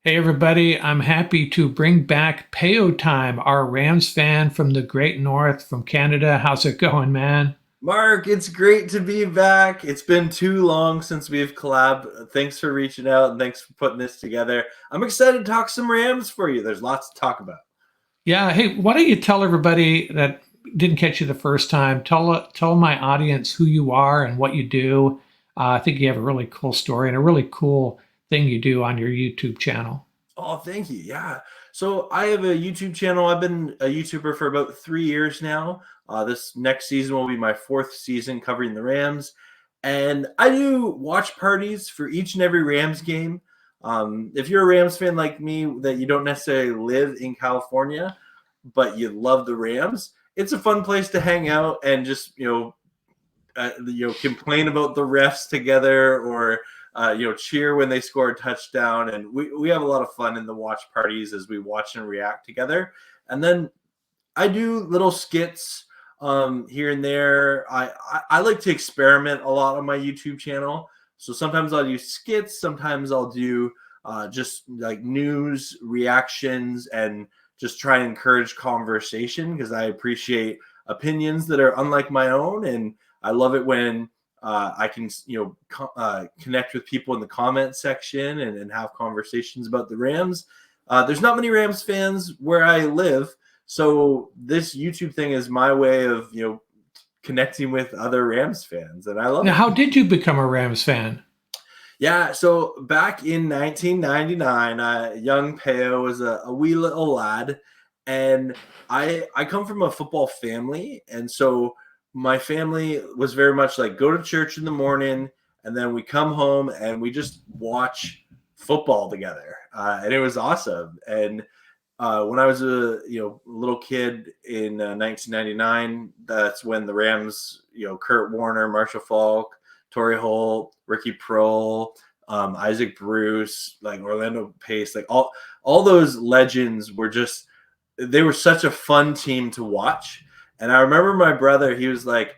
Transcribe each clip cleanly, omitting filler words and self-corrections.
Hey everybody, I'm happy to bring back Payotime, our Rams fan from the Great North from Canada. How's it going, man? Mark, it's great to be back. It's been too long since we've collabed. Thanks for reaching out and thanks for putting this together. I'm excited to talk some Rams for you. There's lots to talk about. Yeah, hey, why don't you tell everybody that didn't catch you the first time? Tell my audience who you are and what you do. I think you have a really cool story and a really cool thing you do on your YouTube channel. Oh, thank you. Yeah. So I have a YouTube channel. I've been a YouTuber for about 3 years now. This next season will be my fourth season covering the Rams. And I do watch parties for each and every Rams game. If you're a Rams fan like me, that you don't necessarily live in California, but you love the Rams, it's a fun place to hang out and just complain about the refs together or cheer when they score a touchdown. And we have a lot of fun in the watch parties as we watch and react together. And then I do little skits here and there. I like to experiment a lot on my YouTube channel. So sometimes I'll do skits, sometimes I'll do just like news reactions and just try and encourage conversation because I appreciate opinions that are unlike my own. And I love it when I can, connect with people in the comment section and have conversations about the Rams. There's not many Rams fans where I live, so this YouTube thing is my way of, connecting with other Rams fans, and I love Now, it. how did you become a Rams fan? Yeah, so back in 1999, young Peo was a wee little lad, and I come from a football family, and so my family was very much like go to church in the morning, and then we come home and we just watch football together, and it was awesome. And when I was a little kid in 1999, that's when the Rams, Kurt Warner, Marshall Falk, Torrey Holt, Ricky Prohl, Isaac Bruce, like Orlando Pace, like all those legends were just they were such a fun team to watch. And I remember my brother, he was like,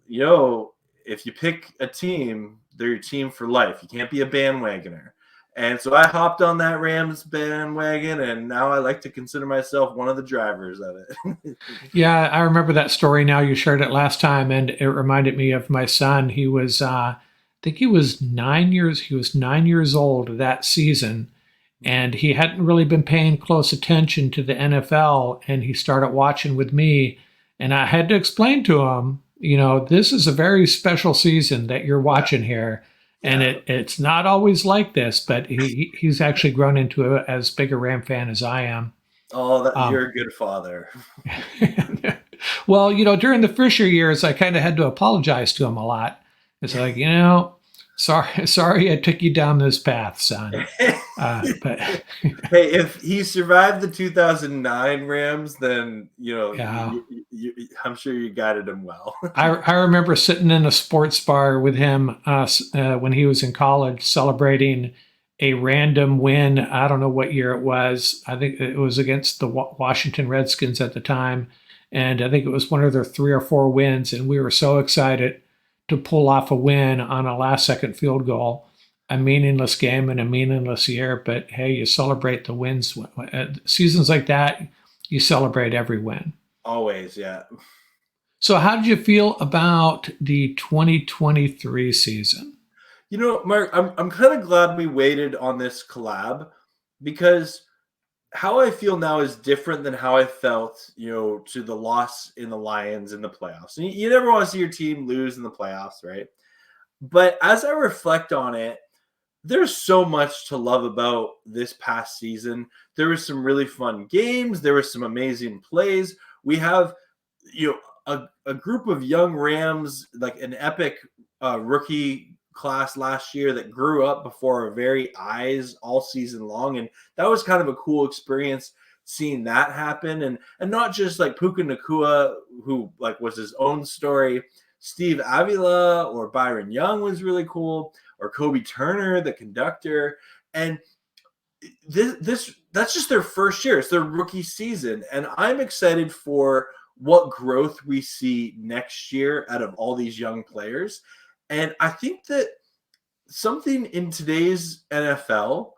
if you pick a team, they're your team for life. You can't be a bandwagoner. And so I hopped on that Rams bandwagon, and now I like to consider myself one of the drivers of it. Yeah, I remember that story now. You shared it last time, and it reminded me of my son. I think he was 9 years old that season, and he hadn't really been paying close attention to the NFL, and he started watching with me, and I had to explain to him, this is a very special season that you're Yeah, watching here, and yeah. it's not always like this, but he's actually grown into as big a Ram fan as I am. Oh, that Um, you're a good father. well, during the Fisher years, I kind of had to apologize to him a lot. It's like, sorry, I took you down this path, son. But Hey, if he survived the 2009 Rams, then yeah, I'm sure you guided him well. I remember sitting in a sports bar with him when he was in college, celebrating a random win. I don't know what year it was. I think it was against the Washington Redskins at the time, and I think it was one of their 3 or 4 wins. And we were so excited to pull off a win on a last-second field goal. A meaningless game and a meaningless year, but hey, you celebrate the wins. Seasons like that, you celebrate every win. Always, yeah. So, how did you feel about the 2023 season? Mark, I'm kind of glad we waited on this collab because how I feel now is different than how I felt, to the loss in the Lions in the playoffs. And you never want to see your team lose in the playoffs, right? But as I reflect on it, there's so much to love about this past season. There was some really fun games. There were some amazing plays. We have, a group of young Rams, like an epic rookie class last year that grew up before our very eyes all season long. And that was kind of a cool experience seeing that happen. And not just like Puka Nakua, who like was his own story. Steve Avila or Byron Young was really cool, or Kobe Turner, the conductor. And this that's just their first year. It's their rookie season. And I'm excited for what growth we see next year out of all these young players. And I think that something in today's NFL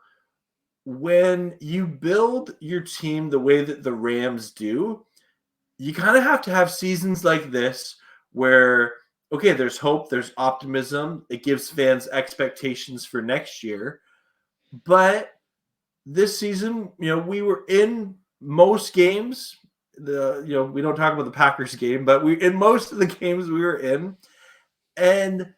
when you build your team the way that the Rams do, you kind of have to have seasons like this where, okay, there's hope, there's optimism. It gives fans expectations for next year. But this season, we were in most games. We don't talk about the Packers game, but we in most of the games we were in, and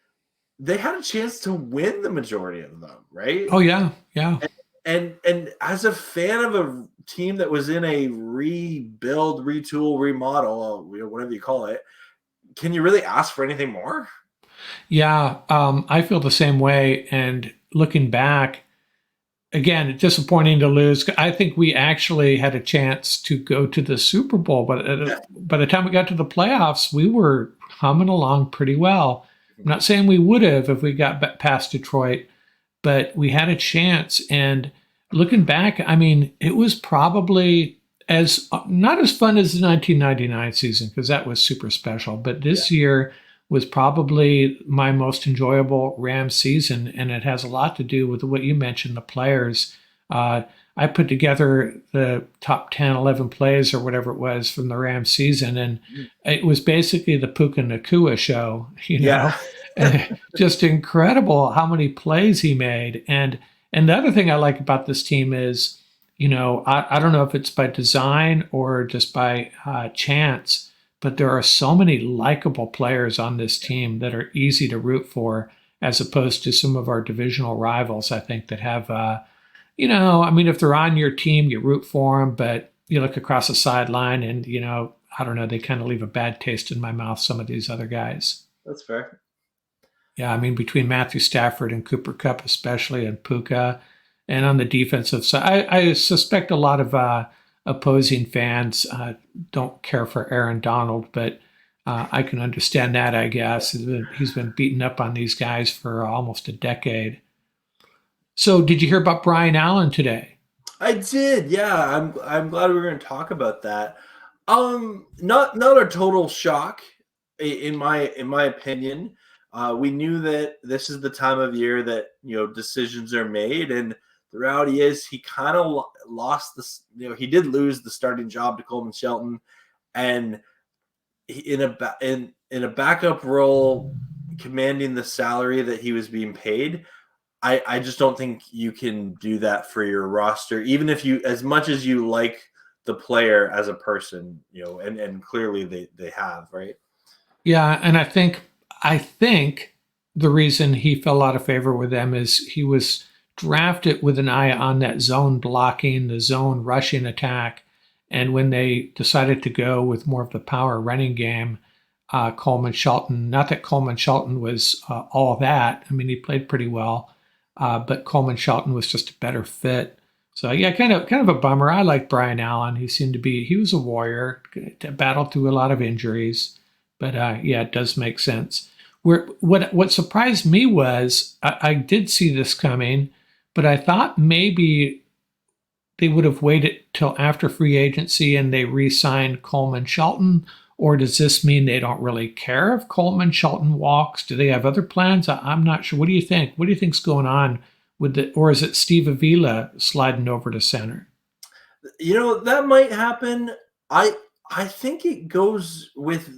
they had a chance to win the majority of them, right? Oh yeah, yeah. And as a fan of a team that was in a rebuild, retool, remodel, whatever you call it, can you really ask for anything more? Yeah, I feel the same way. And looking back, again, disappointing to lose. I think we actually had a chance to go to the Super Bowl, but Yeah. by the time we got to the playoffs, we were humming along pretty well. I'm not saying we would have if we got past Detroit, but we had a chance. And looking back, I mean, it was probably as not as fun as the 1999 season because that was super special, but this year was probably my most enjoyable Rams season, and it has a lot to do with what you mentioned, the players. I put together the top 10, 11 plays or whatever it was from the Rams season, and it was basically the Puka Nakua show, Yeah. just incredible how many plays he made. And the other thing I like about this team is, I don't know if it's by design or just by chance, but there are so many likable players on this team that are easy to root for, as opposed to some of our divisional rivals, I think, that have, I mean, if they're on your team, you root for them, but you look across the sideline and, I don't know, they kind of leave a bad taste in my mouth, some of these other guys. That's fair. Yeah, I mean, between Matthew Stafford and Cooper Kupp, especially, and Puka, and on the defensive side, I suspect a lot of opposing fans don't care for Aaron Donald, but I can understand that, I guess. He's been beaten up on these guys for almost a decade. So, did you hear about Brian Allen today? I did. Yeah, I'm glad we were going to talk about that. Not a total shock in my opinion. We knew that this is the time of year that decisions are made, and the reality is he kind of lost this. He did lose the starting job to Coleman Shelton, and in a backup role, commanding the salary that he was being paid. I just don't think you can do that for your roster, even if you, as much as you like the player as a person, and clearly they have, right? Yeah, and I think the reason he fell out of favor with them is he was drafted with an eye on that zone blocking, the zone rushing attack, and when they decided to go with more of the power running game, Coleman Shelton. Not that Coleman Shelton was all that. I mean, he played pretty well, but Coleman Shelton was just a better fit. So yeah, kind of a bummer. I like Brian Allen. He was a warrior, battled through a lot of injuries, but yeah, it does make sense. What surprised me was I did see this coming, but I thought maybe they would have waited till after free agency and they re-signed Coleman Shelton. Or does this mean they don't really care if Coleman Shelton walks? Do they have other plans? I'm not sure. What do you think? What do you think's going on with or is it Steve Avila sliding over to center? That might happen. I think it goes with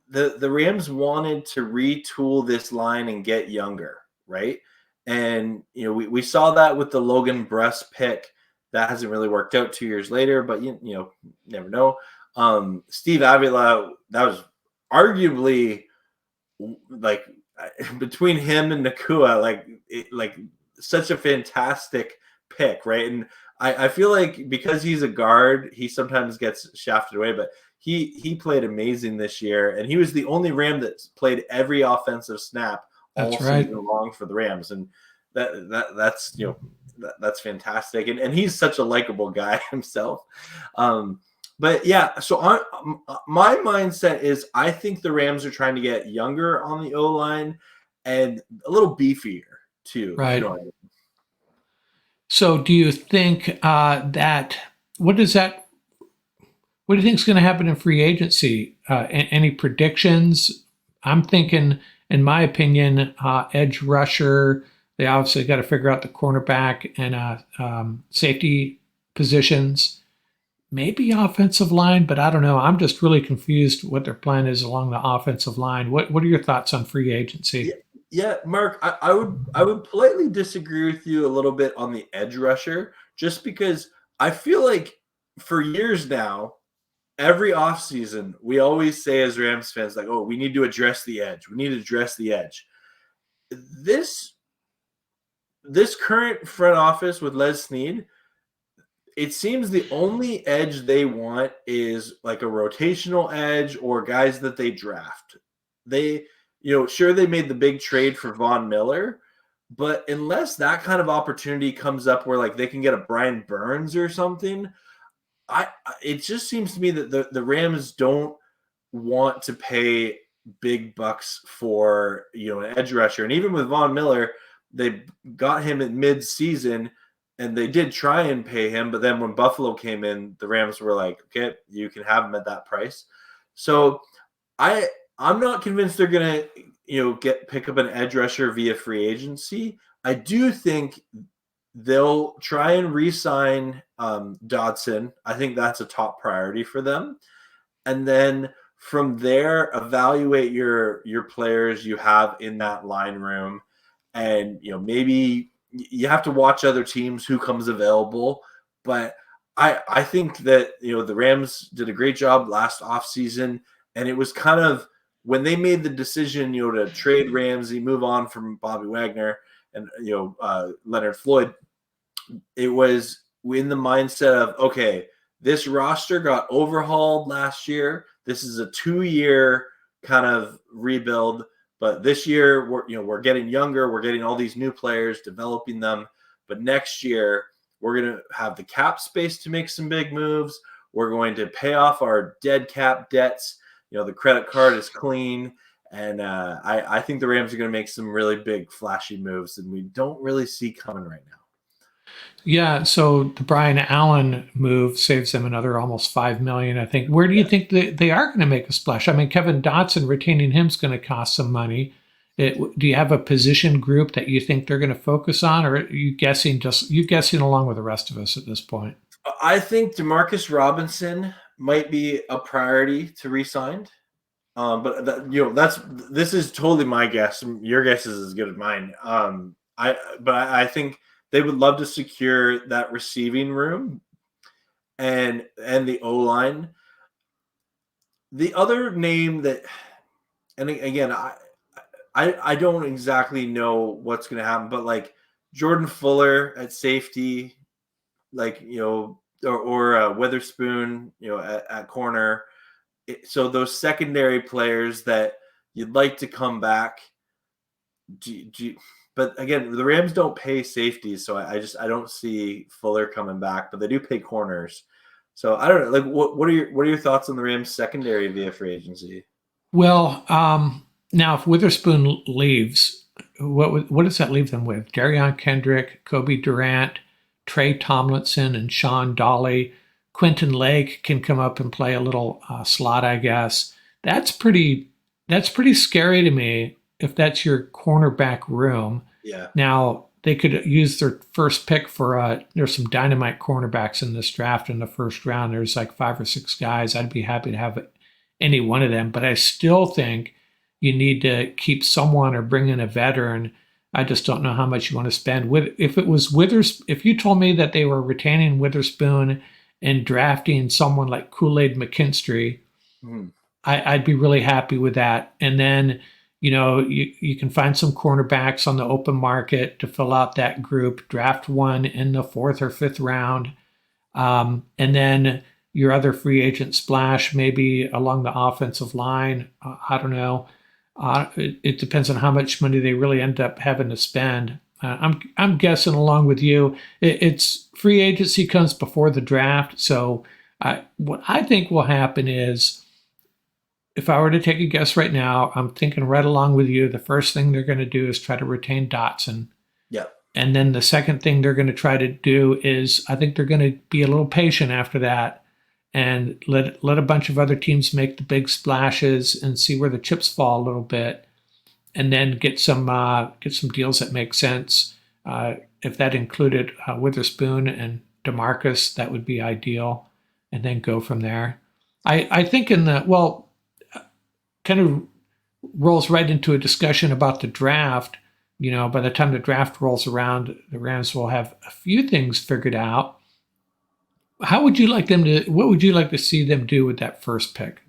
the Rams wanted to retool this line and get younger, right? And we saw that with the Logan Bruss pick. That hasn't really worked out 2 years later, but you never know. Steve Avila, that was arguably like between him and Nakua, like such a fantastic pick, right? And I feel like because he's a guard, he sometimes gets shafted away, but he played amazing this year, and he was the only Ram that played every offensive snap all That's right. season long for the Rams, and that's fantastic, and he's such a likable guy himself. But yeah, so my mindset is I think the Rams are trying to get younger on the O line and a little beefier too, if you know Right. what I mean. So do you think that what does that what do you think is going to happen in free agency? Any predictions? I'm thinking, in my opinion, edge rusher, They obviously got to figure out the cornerback and safety positions, maybe offensive line, but I don't know. I'm just really confused what their plan is along the offensive line. What are your thoughts on free Yeah, agency? yeah, Mark, I would politely disagree with you a little bit on the edge rusher, just because I feel like for years now, every offseason, we always say as Rams fans, like, oh, we need to address the edge. We need to address the edge. This this current front office with Les Snead, it seems the only edge they want is like a rotational edge or guys that they draft. They, sure, they made the big trade for Von Miller, but unless that kind of opportunity comes up where like they can get a Brian Burns or something, it just seems to me that the Rams don't want to pay big bucks for an edge rusher. And even with Von Miller, they got him in mid-season and they did try and pay him, but then when Buffalo came in, the Rams were like, okay, you can have him at that price. So I I'm not convinced they're gonna get pick up an edge rusher via free agency. I do think they'll try and re-sign Dodson. I think that's a top priority for them, and then from there evaluate your players you have in that line room, and maybe you have to watch other teams who comes available. But I think that the Rams did a great job last offseason, and it was kind of when they made the decision to trade Ramsey, move on from Bobby Wagner and Leonard Floyd. It was in the mindset of, okay, this roster got overhauled last year. This is a 2-year kind of rebuild, but this year we're getting younger. We're getting all these new players, developing them. But next year we're going to have the cap space to make some big moves. We're going to pay off our dead cap debts. The credit card is clean. And I think the Rams are going to make some really big, flashy moves, and we don't really see coming right now. Yeah, so the Brian Allen move saves them another almost 5 million, I think. Where do you Yeah. think they are going to make a splash? I mean, Kevin Dotson retaining him is going to cost some money. Do you have a position group that you think they're going to focus on, or are you guessing along with the rest of us at this point? I think Demarcus Robinson might be a priority to re-sign. But this is totally my guess. Your guess is as good as mine. I think they would love to secure that receiving room and the O line. The other name that, and again, I don't exactly know what's going to happen, but like Jordan Fuller at safety, like or Witherspoon, at corner. So those secondary players that you'd like to come back. But again, the Rams don't pay safeties, so I don't see Fuller coming back, but they do pay corners. So I don't know. Like, what are your thoughts on the Rams secondary via free agency? Well, now if Witherspoon leaves, what does that leave them with? Darion Kendrick, Kobe Durant, Trey Tomlinson, and Sean Dolly. Quentin Lake can come up and play a little slot, I guess. That's pretty. That's pretty scary to me if that's your cornerback room. Yeah. Now they could use their first pick for. There's some dynamite cornerbacks in this draft in the first round. There's like 5 or 6 guys. I'd be happy to have any one of them, but I still think you need to keep someone or bring in a veteran. I just don't know how much you want to spend. With if it was if you told me that they were retaining Witherspoon and drafting someone like Kool-Aid McKinstry, Mhm. I'd be really happy with that. And then, you can find some cornerbacks on the open market to fill out that group, draft one in the fourth or fifth round. And then your other free agent splash, maybe along the offensive line. I don't know. It depends on how much money they really end up having to spend. I'm guessing along with you. It's free agency comes before the draft, so what I think will happen is, if I were to take a guess right now, I'm thinking right along with you. The first thing they're going to do is try to retain Dotson. Yeah. And then the second thing they're going to try to do is, I think they're going to be a little patient after that and let a bunch of other teams make the big splashes and see where the chips fall a little bit. and then get some deals that make sense. If that included Witherspoon and DeMarcus, that would be ideal, and then go from there. I think kind of rolls right into a discussion about the draft. By the time the draft rolls around, the Rams will have a few things figured out. How would you like them to? What would you like to see them do with that first pick,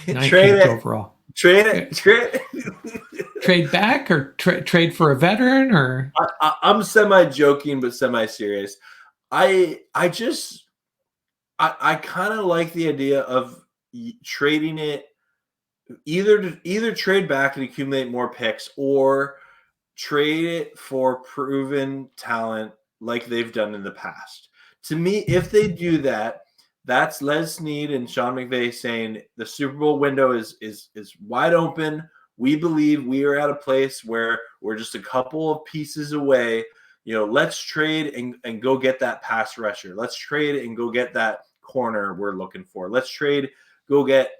Trade 19th it. overall? Trade it. Trade it. Trade back or trade for a veteran or? I'm semi joking, but semi serious. I kind of like the idea of trading it either trade back and accumulate more picks or trade it for proven talent like they've done in the past. To me, if they do that, that's Les Snead and Sean McVay saying the Super Bowl window is wide open. We believe we are at a place where we're just a couple of pieces away. Let's trade and go get that pass rusher. Let's trade and go get that corner we're looking for. Let's trade, go get,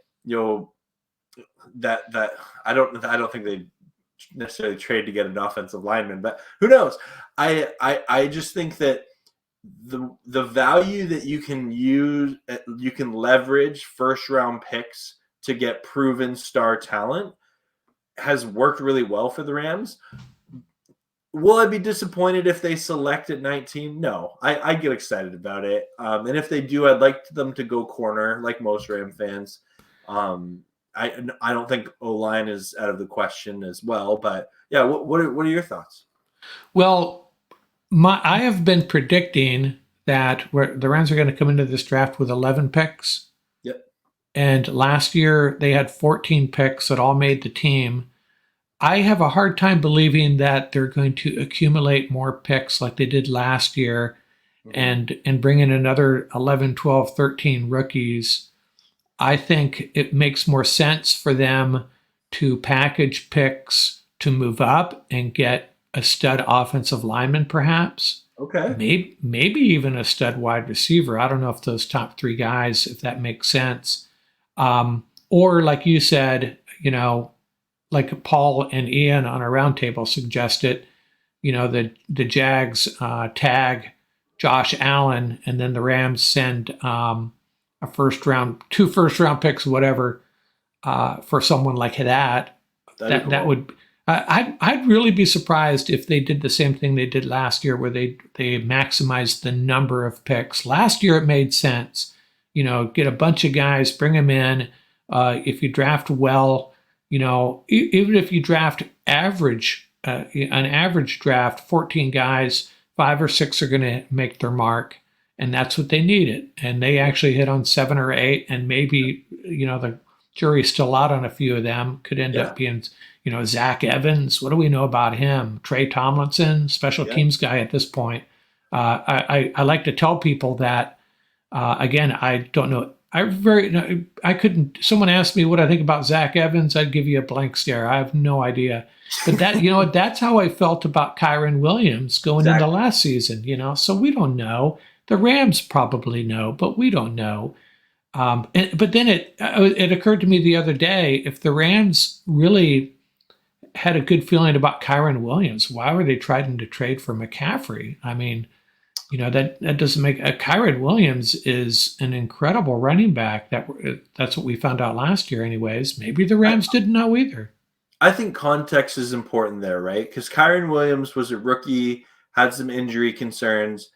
that I don't think they necessarily trade to get an offensive lineman, but who knows? I just think that the value that you can leverage first round picks to get proven star talent has worked really well for the Rams. Will I be disappointed if they select at 19? No, I get excited about it. And if they do, I'd like them to go corner like most Ram fans. I don't think O-line is out of the question as well, but yeah, what are your thoughts? Well, I have been predicting that the Rams are going to come into this draft with 11 picks. Yep. And last year they had 14 picks that all made the team. I have a hard time believing that they're going to accumulate more picks like they did last year and bring in another 11, 12, 13 rookies. I think it makes more sense for them to package picks to move up and get a stud offensive lineman, perhaps. Okay. Maybe even a stud wide receiver. I don't know if those top three guys, if that makes sense. Or like you said, like Paul and Ian on a roundtable suggested, the Jags tag Josh Allen, and then the Rams send two first round picks, whatever, for someone like that. That would. I'd really be surprised if they did the same thing they did last year, where they maximized the number of picks. Last year it made sense. Get a bunch of guys, bring them in. If you draft well, even if you draft average, an average draft, 14 guys, 5 or 6 are going to make their mark, and that's what they needed. And they actually hit on 7 or 8, and maybe the jury's still out on a few of them. Could end up being, Zach Evans. What do we know about him? Trey Tomlinson, special teams guy at this point. I like to tell people that. Again, I don't know. I couldn't. Someone asked me what I think about Zach Evans. I'd give you a blank stare. I have no idea. But that's how I felt about Kyren Williams going into last season. So we don't know. The Rams probably know, but we don't know. But then it occurred to me the other day, if the Rams really had a good feeling about Kyren Williams, why were they trying to trade for McCaffrey? I mean, that doesn't make Kyren Williams is an incredible running back. That's what we found out last year, anyways. Maybe the Rams didn't know either. I think context is important there, right? Because Kyren Williams was a rookie, had some injury concerns.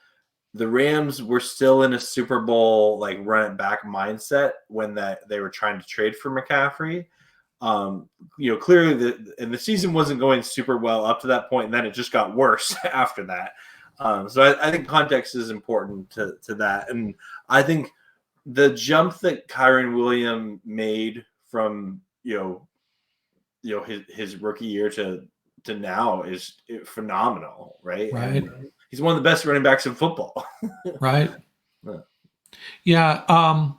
The Rams were still in a Super Bowl run it back mindset when they were trying to trade for McCaffrey. Clearly the season wasn't going super well up to that point, and then it just got worse after that. So I think context is important to that. And I think the jump that Kyren Williams made from, his rookie year to now is phenomenal, right? Right. And he's one of the best running backs in football. Right. Yeah.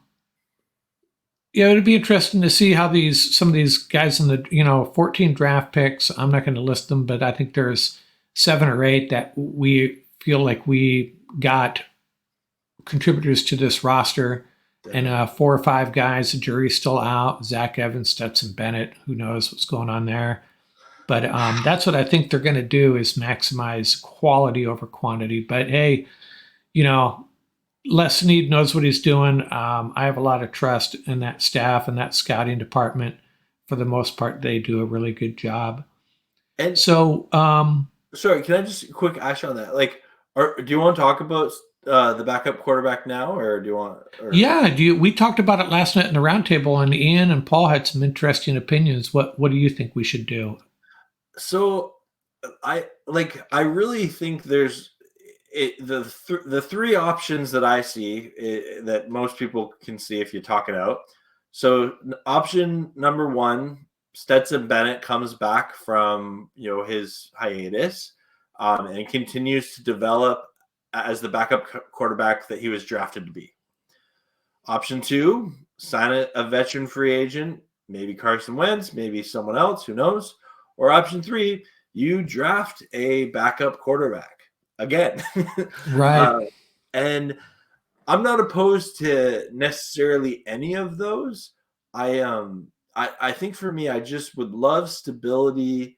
It'd be interesting to see how some of these guys in the 14 draft picks. I'm not going to list them, but I think there's 7 or 8 that we feel like we got contributors to this roster, and 4 or 5 guys. The jury's still out. Zach Evans, Stetson Bennett. Who knows what's going on there? But that's what I think they're going to do is maximize quality over quantity. But hey, you know, Les Snead knows what he's doing. I have a lot of trust in that staff and that scouting department. For the most part, they do a really good job. And So, sorry, can I just quick ask you on that? Like, do you want to talk about the backup quarterback now, or do you want or yeah, we talked about it last night in the roundtable, and Ian and Paul had some interesting opinions. What do you think we should do? so I really think there's the three options that I see that most people can see if you talk it out. So option number one, Stetson Bennett comes back from his hiatus and continues to develop as the backup quarterback that he was drafted to be. Option two, sign a veteran free agent, maybe Carson Wentz, maybe someone else, who knows? Or option three, you draft a backup quarterback again. uh, Right. and I'm not opposed to necessarily any of those. I think for me, I just would love stability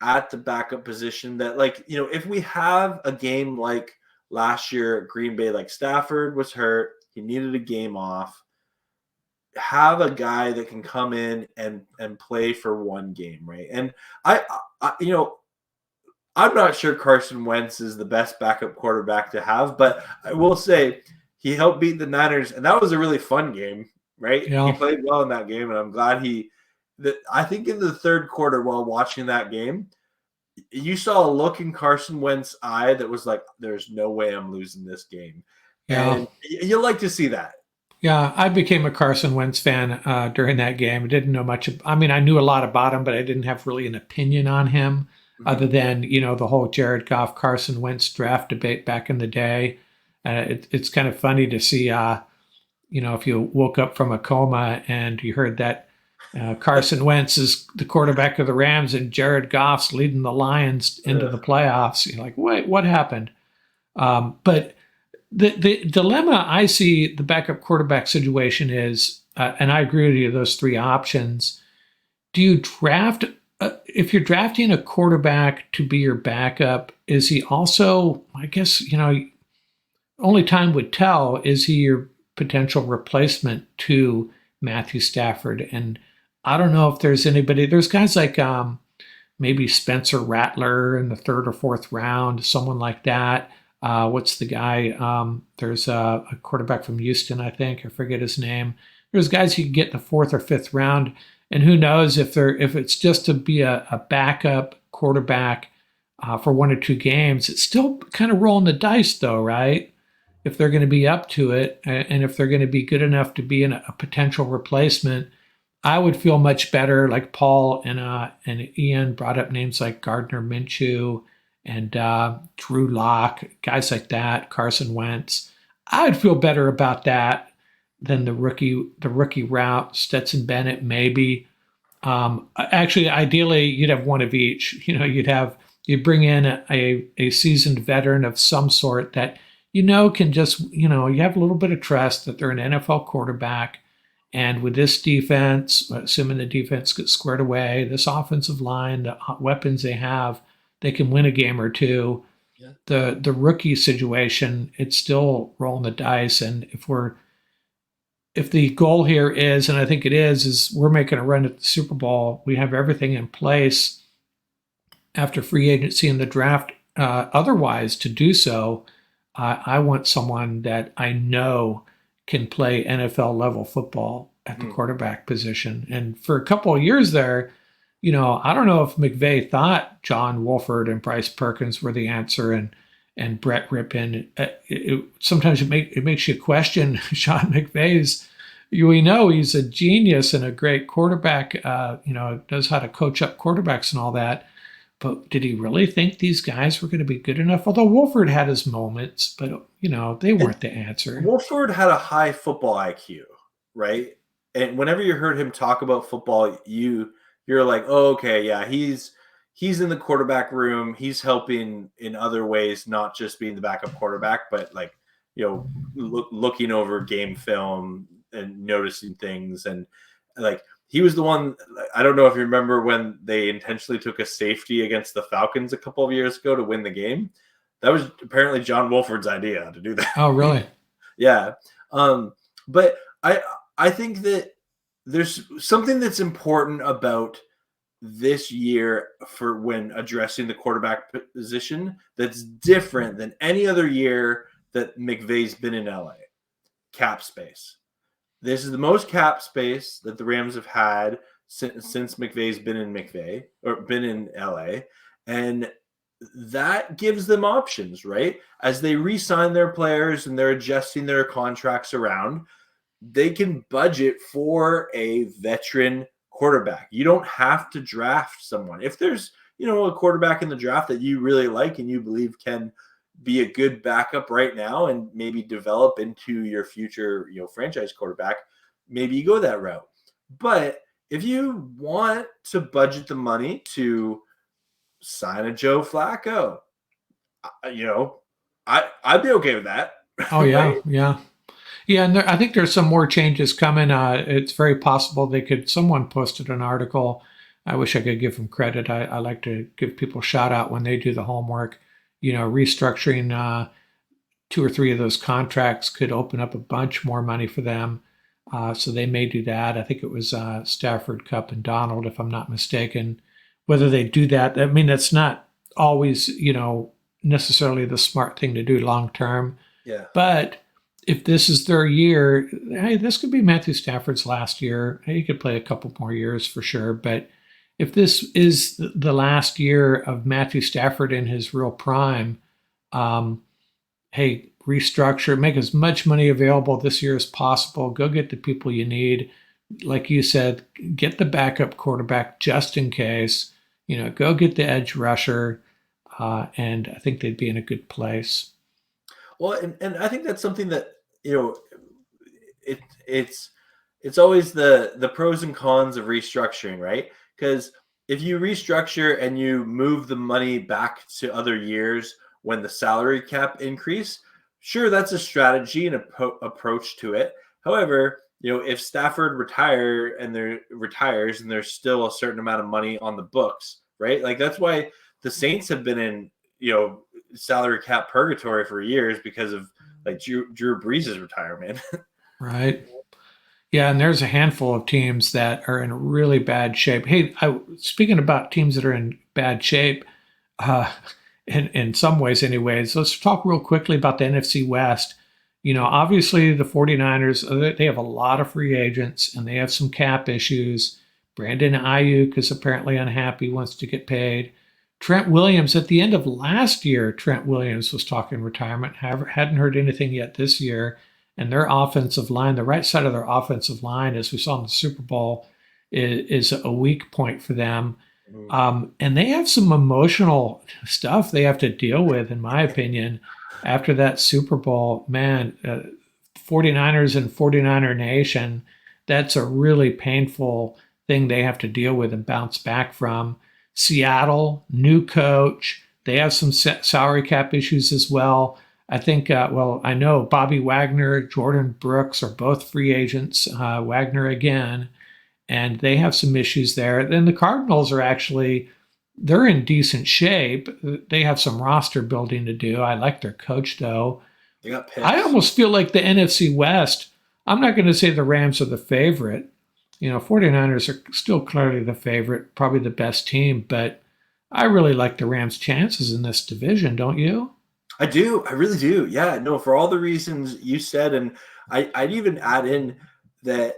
at the backup position. That, like, if we have a game like last year at Green Bay, like Stafford was hurt, he needed a game off, have a guy that can come in and play for one game, right? And I I'm not sure Carson Wentz is the best backup quarterback to have, but I will say he helped beat the Niners, and that was a really fun game, right? He Yeah. played well in that game, and I'm glad I think in the third quarter while watching that game, you saw a look in Carson Wentz's eye that was like, "There's no way I'm losing this game," Yeah. and you like to see that. Yeah, I became a Carson Wentz fan during that game. I didn't know much. I mean, I knew a lot about him, but I didn't have really an opinion on him other Mhm. than, the whole Jared Goff, Carson Wentz draft debate back in the day. It's kind of funny to see, if you woke up from a coma and you heard that Carson Wentz is the quarterback of the Rams and Jared Goff's leading the Lions into the playoffs. You're like, wait, what happened? But the dilemma I see the backup quarterback situation is, and I agree with you, those three options. Do you draft, if you're drafting a quarterback to be your backup, is he also, I guess, only time would tell, is he your potential replacement to Matthew Stafford? And I don't know if there's anybody, there's guys like maybe Spencer Rattler in the third or fourth round, someone like that. What's the guy? There's a quarterback from Houston, I think. I forget his name. There's guys you can get in the fourth or fifth round, and who knows if it's just to be a backup quarterback for 1 or 2 games. It's still kind of rolling the dice, though, right? If they're going to be up to it, and if they're going to be good enough to be a potential replacement, I would feel much better. Like Paul and Ian brought up names like Gardner Minshew and Drew Lock, guys like that, Carson Wentz. I'd feel better about that than the rookie route. Stetson Bennett, maybe. Actually, ideally, you'd have one of each. You'd bring in a seasoned veteran of some sort that can just you have a little bit of trust that they're an NFL quarterback, and with this defense, assuming the defense gets squared away, this offensive line, the weapons they have, they can win a game or two. Yeah. The rookie situation, it's still rolling the dice, and if the goal here is, and I think it is we're making a run at the Super Bowl, we have everything in place after free agency and the draft otherwise to do so. I want someone that I know can play NFL level football at the Mhm. quarterback position. And for a couple of years there, I don't know if McVay thought John Wolford and Bryce Perkins were the answer, and Brett Rippon. Sometimes it makes you question Sean McVay's. We know he's a genius and a great quarterback. Knows how to coach up quarterbacks and all that. But did he really think these guys were going to be good enough? Although Wolford had his moments, but they And weren't the answer. Wolford had a high football IQ, right? And whenever you heard him talk about football, you're like, oh, okay, yeah, he's in the quarterback room. He's helping in other ways, not just being the backup quarterback, but like looking over game film and noticing things, and like he was the one. I don't know if you remember when they intentionally took a safety against the Falcons a couple of years ago to win the game. That was apparently John Wolford's idea to do that. Oh, really? Yeah. But I think that there's something that's important about this year for when addressing the quarterback position that's different than any other year that McVay's been in LA. Cap space. This is the most cap space that the Rams have had since McVay's been in LA. And that gives them options, right? As they re-sign their players and they're adjusting their contracts around, they can budget for a veteran quarterback. You don't have to draft someone. If there's, a quarterback in the draft that you really like and you believe can be a good backup right now and maybe develop into your future, franchise quarterback, maybe you go that route. But if you want to budget the money to sign a Joe Flacco, I'd be okay with that. Oh, Right? yeah, yeah. Yeah, and I think there's some more changes coming. It's very possible someone posted an article. I wish I could give them credit. I like to give people a shout out when they do the homework. Restructuring two or three of those contracts could open up a bunch more money for them. So they may do that. I think it was Stafford, Cup, and Donald, if I'm not mistaken. Whether they do that, I mean, that's not always, necessarily the smart thing to do long term. Yeah. But if this is their year, hey, this could be Matthew Stafford's last year. He could play a couple more years for sure. But if this is the last year of Matthew Stafford in his real prime, hey, restructure, make as much money available this year as possible. Go get the people you need. Like you said, get the backup quarterback just in case. Go get the edge rusher, and I think they'd be in a good place. Well, and I think that's something that it's always the pros and cons of restructuring, right? Because if you restructure and you move the money back to other years when the salary cap increase, sure, that's a strategy and approach to it. However, if Stafford retires and there's still a certain amount of money on the books, right? Like that's why the Saints have been in, salary cap purgatory for years because of like Drew Brees' retirement. Right. Yeah, and there's a handful of teams that are in really bad shape. Hey, speaking about teams that are in bad shape, uh, in some ways anyways, let's talk real quickly about the NFC West. Obviously the 49ers, they have a lot of free agents and they have some cap issues. Brandon Ayuk is apparently unhappy, wants to get paid. Trent Williams, at the end of last year, Trent Williams was talking retirement. Hadn't heard anything yet this year. And their offensive line, the right side of their offensive line, as we saw in the Super Bowl, is a weak point for them. And they have some emotional stuff they have to deal with, in my opinion, after that Super Bowl. Man, 49ers and 49er Nation, that's a really painful thing they have to deal with and bounce back from. Seattle, new coach. They have some salary cap issues as well. I think, I know Bobby Wagner, Jordan Brooks are both free agents, Wagner again, and they have some issues there. Then the Cardinals they're in decent shape. They have some roster building to do. I like their coach, though. They got picks. I almost feel like the NFC West, I'm not going to say the Rams are the favorite. 49ers are still clearly the favorite, probably the best team, but I really like the Rams' chances in this division, don't you? I do. I really do. Yeah, no, for all the reasons you said. And I'd even add in that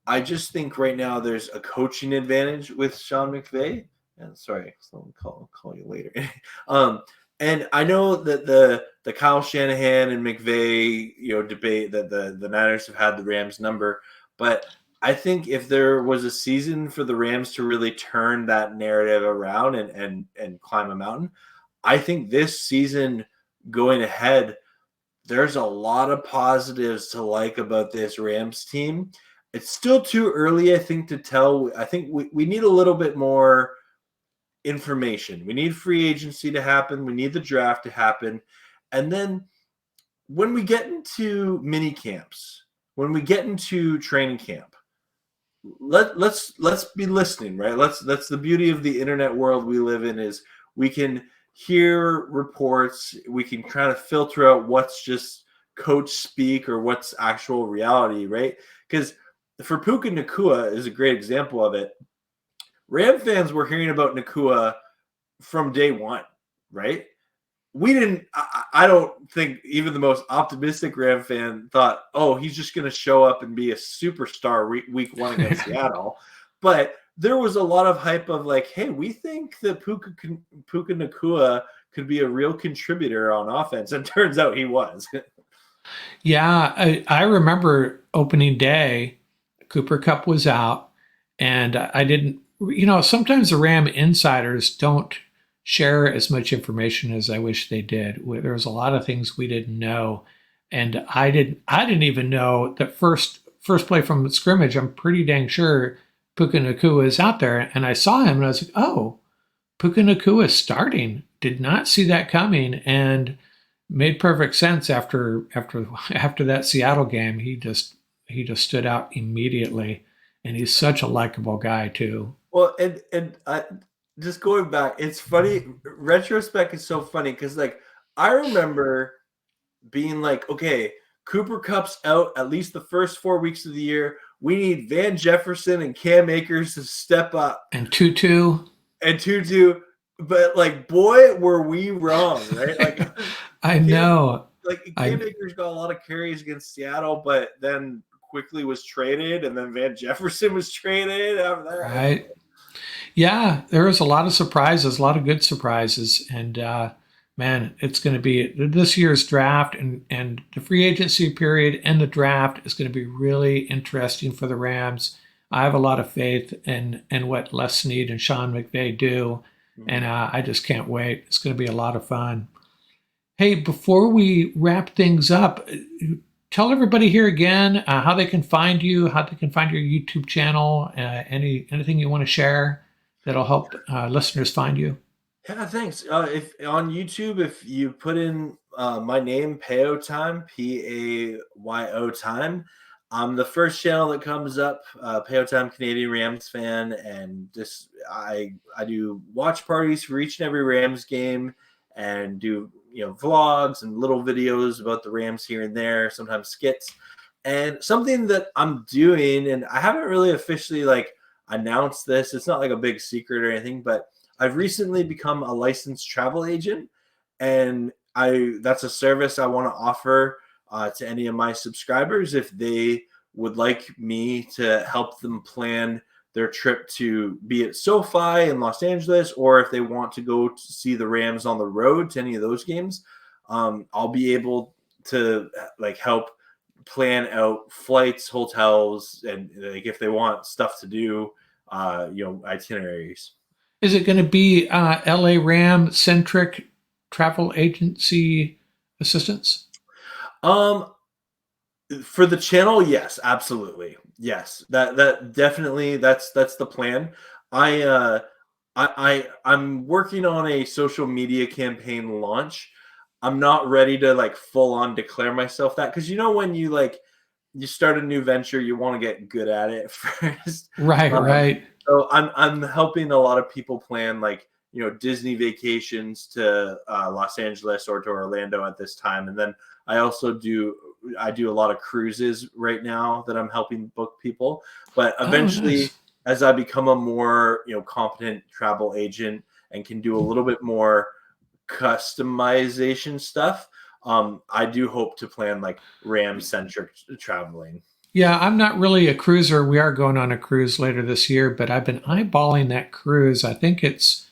I just think right now there's a coaching advantage with Sean McVay. And sorry, someone call you later. And I know that the Kyle Shanahan and McVay, debate that the Niners have had the Rams number, but I think if there was a season for the Rams to really turn that narrative around and climb a mountain, I think this season going ahead, there's a lot of positives to like about this Rams team. It's still too early, I think, to tell. I think we need a little bit more information. We need free agency to happen. We need the draft to happen. And then when we get into mini camps, when we get into training camp, let's be listening, right? That's the beauty of the internet world we live in, is we can hear reports, we can kind of filter out what's just coach speak or what's actual reality, right? Because for Puka Nakua is a great example of it. Ram fans were hearing about Nakua from day one, right? We didn't. I don't think even the most optimistic Ram fan thought, "Oh, he's just going to show up and be a superstar week one against Seattle." But there was a lot of hype of like, "Hey, we think that Puka Nakua could be a real contributor on offense," and turns out he was. Yeah, I remember opening day, Cooper Cup was out, and I didn't, sometimes the Ram insiders don't share as much information as I wish they did. There was a lot of things we didn't know, and I didn't even know that first play from scrimmage. I'm pretty dang sure Puka Nakua is out there, and I saw him, and I was like, oh, Puka Nakua is starting. Did not see that coming, and made perfect sense after that Seattle game. He just stood out immediately, and he's such a likable guy too. Well, and I just going back, it's funny. Retrospect is so funny because like I remember being like, okay, Cooper Cup's out at least the first 4 weeks of the year. We need Van Jefferson and Cam Akers to step up. And Tutu, And Tutu, but like, boy, were we wrong, right? Like, I Cam, know, Cam I Akers got a lot of carries against Seattle, but then quickly was traded, and then Van Jefferson was traded after that. right. Yeah, there was a lot of surprises, a lot of good surprises, and man, it's going to be this year's draft and the free agency period and the draft is going to be really interesting for the Rams. I have a lot of faith in what Les Snead and Sean McVay do, and Mhm. I just can't wait. It's going to be a lot of fun. Hey, before we wrap things up, tell everybody here again how they can find you, how they can find your YouTube channel, anything you want to share that'll help listeners find you. Yeah, thanks. If on YouTube, if you put in my name, Payotime, Payotime, time, I'm the first channel that comes up. Payotime Canadian Rams fan, and just I do watch parties for each and every Rams game, and do vlogs and little videos about the Rams here and there, sometimes skits. And something that I'm doing, and I haven't really officially like announced this. It's not like a big secret or anything, but I've recently become a licensed travel agent, and I that's a service I want to offer to any of my subscribers if they would like me to help them plan their trip to be it SoFi in Los Angeles, or if they want to go to see the Rams on the road to any of those games. I'll be able to like help plan out flights, hotels, and like if they want stuff to do, itineraries. Is it going to be LA Ram centric travel agency assistance? Um, for the channel, yes, absolutely. Yes. That definitely that's the plan. I I'm working on a social media campaign launch. I'm not ready to like full on declare myself that, because when you start a new venture, you want to get good at it first. Right, Um, right. so I'm helping a lot of people plan like Disney vacations to Los Angeles or to Orlando at this time, and then I also do a lot of cruises right now that I'm helping book people. But Oh, eventually, nice. as I become a more competent travel agent and can do a little bit more customization stuff, I do hope to plan like Ram centric traveling. Yeah, I'm not really a cruiser. We are going on a cruise later this year, but I've been eyeballing that cruise. I think it's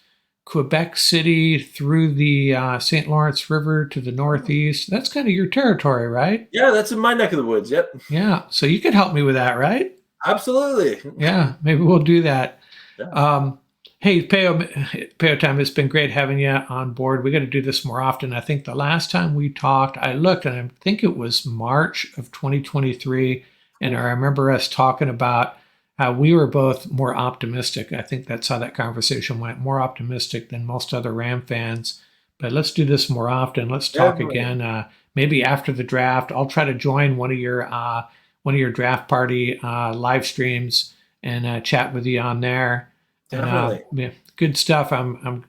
Quebec City through the St. Lawrence River to the northeast. That's kind of your territory, right? Yeah, that's in my neck of the woods. Yep, Yeah. So you could help me with that, right? absolutely. Yeah, maybe we'll do that. Yeah. Um, hey, Peo Time, it's been great having you on board. We got to do this more often. I think the last time we talked, I looked and I think it was March of 2023. And I Oof. remember us talking about how we were both more optimistic. I think that's how that conversation went, more optimistic than most other Ram fans. But let's do this more often. Let's talk Definitely. again. Maybe after the draft, I'll try to join one of your draft party live streams and chat with you on there. And Definitely. yeah, good stuff. I'm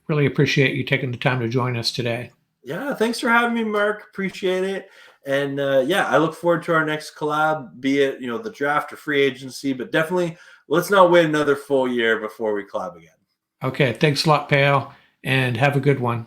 really appreciate you taking the time to join us today. Yeah, thanks for having me, Mark. Appreciate it. And yeah, I look forward to our next collab, be it the draft or free agency, but definitely let's not wait another full year before we collab again. Okay, thanks a lot, Pale, and have a good one.